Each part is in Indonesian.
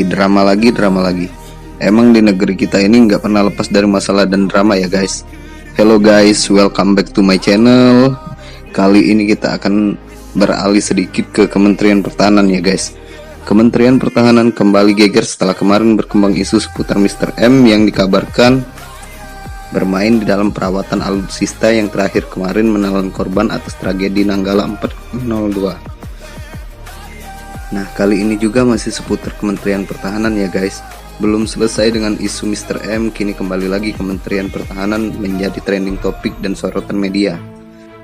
drama lagi. Emang di negeri kita ini nggak pernah lepas dari masalah dan drama ya guys. Hello guys, welcome back to my channel. Kali ini kita akan beralih sedikit ke Kementerian Pertahanan ya guys. Kementerian Pertahanan kembali geger setelah kemarin berkembang isu seputar Mr. M yang dikabarkan bermain di dalam perawatan alutsista yang terakhir kemarin menelan korban atas tragedi Nanggala 402. Nah, kali ini juga masih seputar Kementerian Pertahanan ya guys. Belum selesai dengan isu Mr. M, kini kembali lagi Kementerian Pertahanan menjadi trending topik dan sorotan media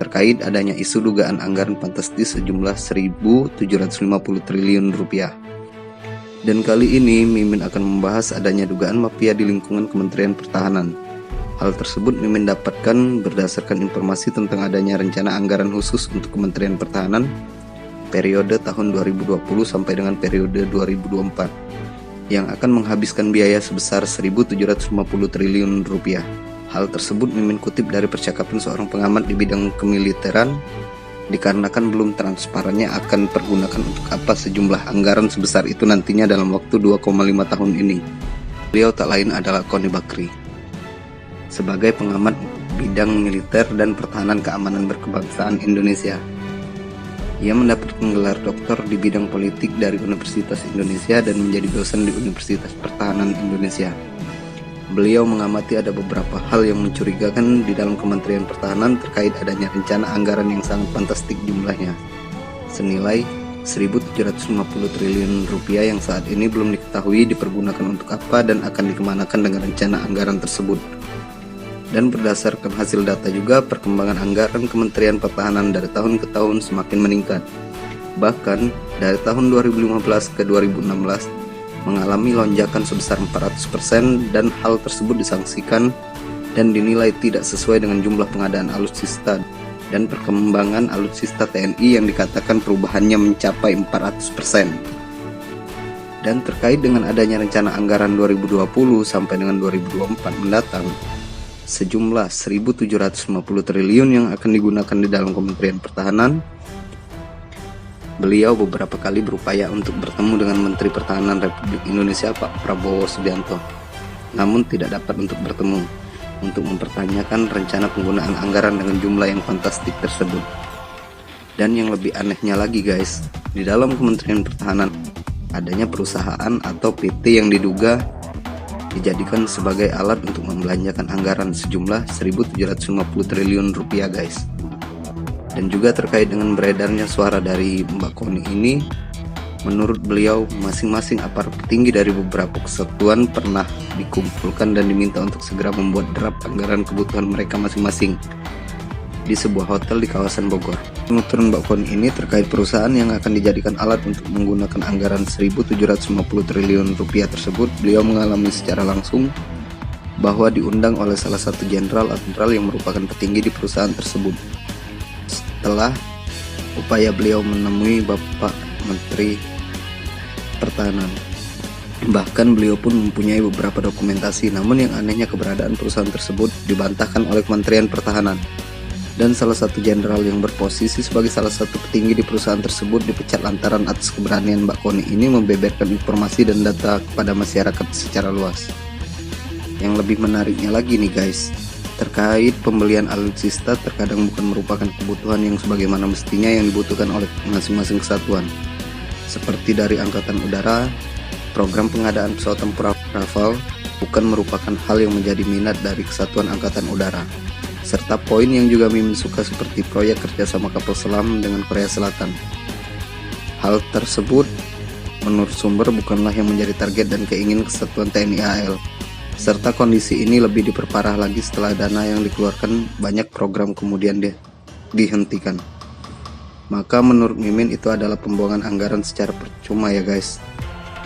terkait adanya isu dugaan anggaran fantastis sejumlah 1.750 triliun rupiah. Dan kali ini Mimin akan membahas adanya dugaan mafia di lingkungan Kementerian Pertahanan. Hal tersebut Mimin dapatkan berdasarkan informasi tentang adanya rencana anggaran khusus untuk Kementerian Pertahanan periode tahun 2020 sampai dengan periode 2024 yang akan menghabiskan biaya sebesar 1.750 triliun rupiah. Hal tersebut Mimin kutip dari percakapan seorang pengamat di bidang kemiliteran, dikarenakan belum transparannya akan pergunakan untuk apa sejumlah anggaran sebesar itu nantinya dalam waktu 2,5 tahun ini. Beliau tak lain adalah Koni Bakri. Sebagai pengamat bidang militer dan pertahanan keamanan berkebangsaan Indonesia, ia mendapatkan gelar doktor di bidang politik dari Universitas Indonesia dan menjadi dosen di Universitas Pertahanan Indonesia. Beliau mengamati ada beberapa hal yang mencurigakan di dalam Kementerian Pertahanan terkait adanya rencana anggaran yang sangat fantastik jumlahnya, senilai 1.750 triliun rupiah yang saat ini belum diketahui dipergunakan untuk apa dan akan dikemanakan dengan rencana anggaran tersebut. Dan berdasarkan hasil data juga, perkembangan anggaran Kementerian Pertahanan dari tahun ke tahun semakin meningkat. Bahkan dari tahun 2015 ke 2016 mengalami lonjakan sebesar 400% dan hal tersebut disangsikan dan dinilai tidak sesuai dengan jumlah pengadaan alutsista dan perkembangan alutsista TNI yang dikatakan perubahannya mencapai 400%. Dan terkait dengan adanya rencana anggaran 2020 sampai dengan 2024 mendatang, sejumlah 1.750 triliun yang akan digunakan di dalam Kementerian Pertahanan. Beliau beberapa kali berupaya untuk bertemu dengan Menteri Pertahanan Republik Indonesia Pak Prabowo Subianto, namun tidak dapat untuk bertemu untuk mempertanyakan rencana penggunaan anggaran dengan jumlah yang fantastik tersebut. Dan yang lebih anehnya lagi guys, di dalam Kementerian Pertahanan adanya perusahaan atau PT yang diduga dijadikan sebagai alat untuk membelanjakan anggaran sejumlah 1.750 triliun rupiah guys. Dan juga terkait dengan beredarnya suara dari Mbak Koni ini, menurut beliau masing-masing aparat petinggi dari beberapa kesatuan pernah dikumpulkan dan diminta untuk segera membuat draft anggaran kebutuhan mereka masing-masing di sebuah hotel di kawasan Bogor. Penuturan Mbak Koni ini terkait perusahaan yang akan dijadikan alat untuk menggunakan anggaran 1.750 triliun rupiah tersebut, beliau mengalami secara langsung bahwa diundang oleh salah satu jenderal yang merupakan petinggi di perusahaan tersebut. Setelah upaya beliau menemui Bapak Menteri Pertahanan, bahkan beliau pun mempunyai beberapa dokumentasi, namun yang anehnya keberadaan perusahaan tersebut dibantahkan oleh Kementerian Pertahanan. Dan salah satu jenderal yang berposisi sebagai salah satu petinggi di perusahaan tersebut dipecat lantaran atas keberanian Mbak Koni ini membeberkan informasi dan data kepada masyarakat secara luas. Yang lebih menariknya lagi nih guys, terkait pembelian alutsista terkadang bukan merupakan kebutuhan yang sebagaimana mestinya yang dibutuhkan oleh masing-masing kesatuan. Seperti dari Angkatan Udara, program pengadaan pesawat tempur Rafale bukan merupakan hal yang menjadi minat dari Kesatuan Angkatan Udara. Serta poin yang juga Mimin suka seperti proyek kerjasama kapal selam dengan Korea Selatan. Hal tersebut menurut sumber bukanlah yang menjadi target dan keinginan kesatuan TNI AL. Serta kondisi ini lebih diperparah lagi setelah dana yang dikeluarkan banyak program kemudian dihentikan. Maka menurut Mimin itu adalah pembuangan anggaran secara percuma ya guys.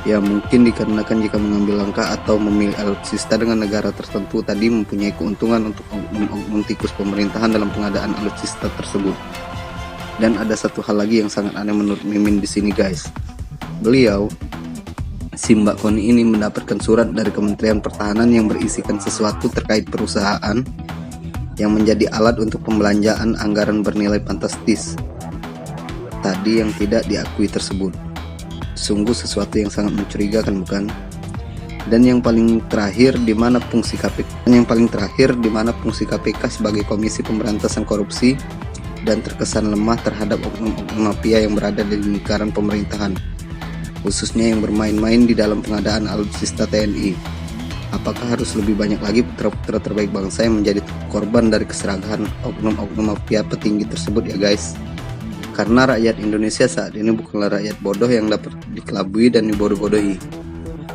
Ya mungkin dikarenakan jika mengambil langkah atau memilih alutsista dengan negara tertentu tadi mempunyai keuntungan untuk mengtikus pemerintahan dalam pengadaan alutsista tersebut. Dan ada satu hal lagi yang sangat aneh menurut Mimin di sini guys. Beliau, si Mbak Koni ini mendapatkan surat dari Kementerian Pertahanan yang berisikan sesuatu terkait perusahaan yang menjadi alat untuk pembelanjaan anggaran bernilai fantastis tadi yang tidak diakui tersebut. Sungguh sesuatu yang sangat mencurigakan, bukan? Dan yang paling terakhir, di mana fungsi KPK sebagai Komisi Pemberantasan Korupsi dan terkesan lemah terhadap oknum-oknum mafia yang berada di lingkaran pemerintahan, khususnya yang bermain-main di dalam pengadaan alutsista TNI. Apakah harus lebih banyak lagi putra-putra terbaik bangsa yang menjadi korban dari keserakahan oknum-oknum mafia petinggi tersebut ya guys? Karena rakyat Indonesia saat ini bukanlah rakyat bodoh yang dapat dikelabui dan dibodoh-bodohi.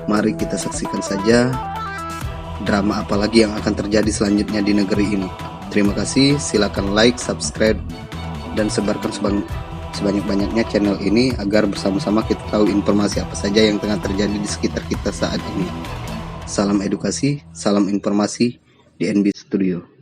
Mari kita saksikan saja drama apalagi yang akan terjadi selanjutnya di negeri ini. Terima kasih, silakan like, subscribe, dan sebarkan sebanyak-banyaknya channel ini agar bersama-sama kita tahu informasi apa saja yang tengah terjadi di sekitar kita saat ini. Salam edukasi, salam informasi di NB Studio.